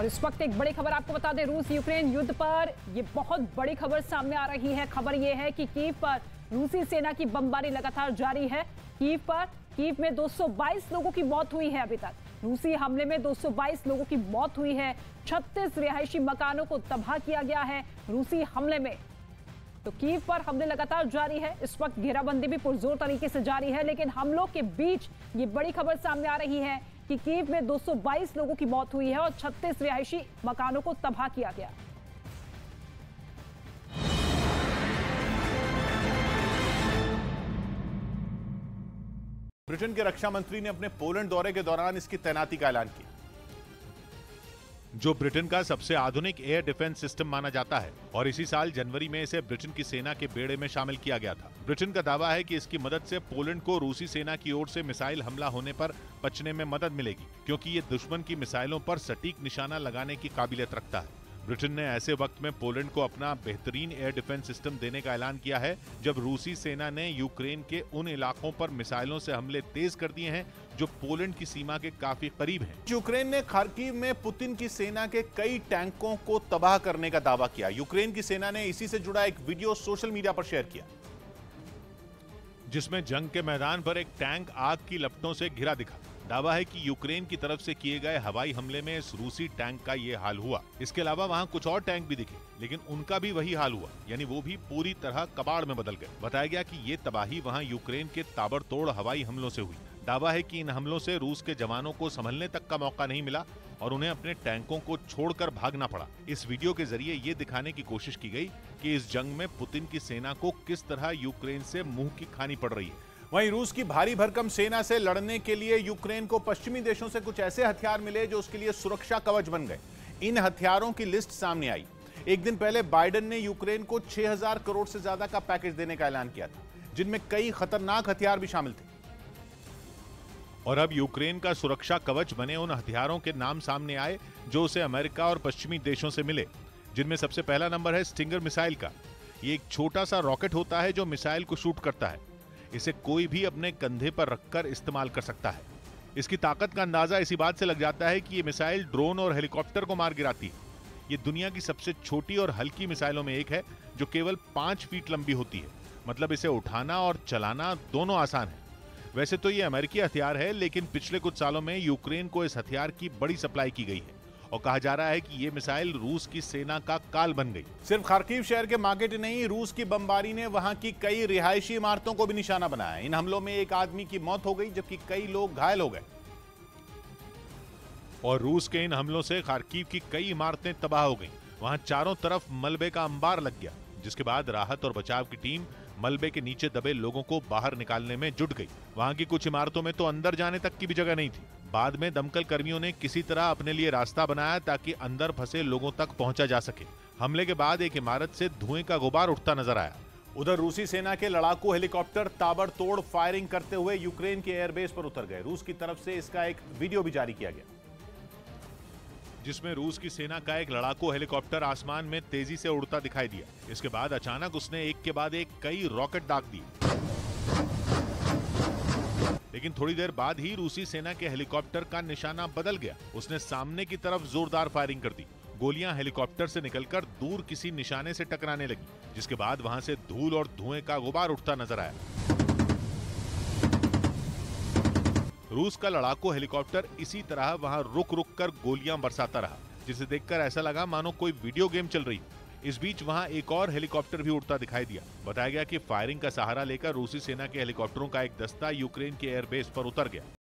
और इस वक्त एक बड़ी खबर आपको बता दें, रूस यूक्रेन युद्ध पर ये बहुत बड़ी खबर सामने आ रही है। खबर ये है कि कीव पर रूसी सेना की बमबारी लगातार जारी है। कीव में 222 लोगों की मौत हुई है। अभी तक रूसी हमले में 222 लोगों की मौत हुई है। 36 रिहायशी मकानों को तबाह किया गया है रूसी हमले में। तो कीव पर हमले लगातार जारी है। इस वक्त घेराबंदी भी पुरजोर तरीके से जारी है, लेकिन हमलों के बीच ये बड़ी खबर सामने आ रही है कि कीव में 222 लोगों की मौत हुई है और 36 रिहायशी मकानों को तबाह किया गया। ब्रिटेन के रक्षा मंत्री ने अपने पोलैंड दौरे के दौरान इसकी तैनाती का ऐलान किया, जो ब्रिटेन का सबसे आधुनिक एयर डिफेंस सिस्टम माना जाता है और इसी साल जनवरी में इसे ब्रिटेन की सेना के बेड़े में शामिल किया गया था। ब्रिटेन का दावा है कि इसकी मदद से पोलैंड को रूसी सेना की ओर से मिसाइल हमला होने पर बचने में मदद मिलेगी, क्योंकि ये दुश्मन की मिसाइलों पर सटीक निशाना लगाने की काबिलियत रखता है। ब्रिटेन ने ऐसे वक्त में पोलैंड को अपना बेहतरीन एयर डिफेंस सिस्टम देने का ऐलान किया है, जब रूसी सेना ने यूक्रेन के उन इलाकों पर मिसाइलों से हमले तेज कर दिए हैं जो पोलैंड की सीमा के काफी करीब हैं। यूक्रेन ने खार्किव में पुतिन की सेना के कई टैंकों को तबाह करने का दावा किया। यूक्रेन की सेना ने इसी से जुड़ा एक वीडियो सोशल मीडिया पर शेयर किया, जिसमें जंग के मैदान पर एक टैंक आग की लपटों से घिरा दिखा। दावा है कि यूक्रेन की तरफ से किए गए हवाई हमले में इस रूसी टैंक का ये हाल हुआ। इसके अलावा वहां कुछ और टैंक भी दिखे, लेकिन उनका भी वही हाल हुआ, यानी वो भी पूरी तरह कबाड़ में बदल गए। बताया गया कि ये तबाही वहां यूक्रेन के ताबड़तोड़ हवाई हमलों से हुई। दावा है कि इन हमलों से रूस के जवानों को संभलने तक का मौका नहीं मिला और उन्हें अपने टैंकों को छोड़कर भागना पड़ा। इस वीडियो के जरिए ये दिखाने की कोशिश की गई कि इस जंग में पुतिन की सेना को किस तरह यूक्रेन से मुंह की खानी पड़ रही है। वहीं रूस की भारी भरकम सेना से लड़ने के लिए यूक्रेन को पश्चिमी देशों से कुछ ऐसे हथियार मिले जो उसके लिए सुरक्षा कवच बन गए। इन हथियारों की लिस्ट सामने आई। एक दिन पहले बाइडेन ने यूक्रेन को 6000 करोड़ से ज्यादा का पैकेज देने का ऐलान किया था, जिनमें कई खतरनाक हथियार भी शामिल थे। और अब यूक्रेन का सुरक्षा कवच बने उन हथियारों के नाम सामने आए जो उसे अमेरिका और पश्चिमी देशों से मिले, जिनमें सबसे पहला नंबर है स्टिंगर मिसाइल का। ये एक छोटा सा रॉकेट होता है जो मिसाइल को शूट करता है। इसे कोई भी अपने कंधे पर रखकर इस्तेमाल कर सकता है। इसकी ताकत का अंदाजा इसी बात से लग जाता है कि ये मिसाइल ड्रोन और हेलीकॉप्टर को मार गिराती है। ये दुनिया की सबसे छोटी और हल्की मिसाइलों में एक है, जो केवल 5 फीट लंबी होती है। मतलब इसे उठाना और चलाना दोनों आसान है। वैसे तो ये अमेरिकी हथियार है, लेकिन पिछले कुछ सालों में यूक्रेन को इस हथियार की बड़ी सप्लाई की गई है और कहा जा रहा है कि ये मिसाइल रूस की सेना का काल बन गई। सिर्फ खार्किव शहर के मार्केट नहीं, रूस की बमबारी ने वहां की कई रिहायशी इमारतों को भी निशाना बनाया। इन हमलों में एक आदमी की मौत हो गई, जबकि कई लोग घायल हो गए। और रूस के इन हमलों से खार्किव की कई इमारतें तबाह हो गईं। वहां चारों तरफ मलबे का अंबार लग गया, जिसके बाद राहत और बचाव की टीम मलबे के नीचे दबे लोगों को बाहर निकालने में जुट गई। वहां की कुछ इमारतों में तो अंदर जाने तक की भी जगह नहीं थी। बाद में दमकल कर्मियों ने किसी तरह अपने लिए रास्ता बनाया ताकि अंदर फंसे लोगों तक पहुंचा जा सके। हमले के बाद एक इमारत से धुएं का गुबार उठता नजर आया। उधर रूसी सेना के लड़ाकू हेलीकॉप्टर ताबड़तोड़ फायरिंग करते हुए यूक्रेन के एयरबेस पर उतर गए। रूस की तरफ से इसका एक वीडियो भी जारी किया गया, जिसमें रूस की सेना का एक लड़ाकू हेलीकॉप्टर आसमान में तेजी से उड़ता दिखाई दिया। इसके बाद अचानक उसने एक के बाद एक कई रॉकेट दाग दिए, लेकिन थोड़ी देर बाद ही रूसी सेना के हेलीकॉप्टर का निशाना बदल गया। उसने सामने की तरफ जोरदार फायरिंग कर दी। गोलियां हेलीकॉप्टर से निकलकर दूर किसी निशाने से टकराने लगी, जिसके बाद वहां से धूल और धुएं का गुबार उठता नजर आया। रूस का लड़ाकू हेलीकॉप्टर इसी तरह वहां रुक रुक कर गोलियां बरसाता रहा, जिसे देखकर ऐसा लगा मानो कोई वीडियो गेम चल रही। इस बीच वहां एक और हेलीकॉप्टर भी उड़ता दिखाई दिया। बताया गया कि फायरिंग का सहारा लेकर रूसी सेना के हेलीकॉप्टरों का एक दस्ता यूक्रेन के एयरबेस पर उतर गया।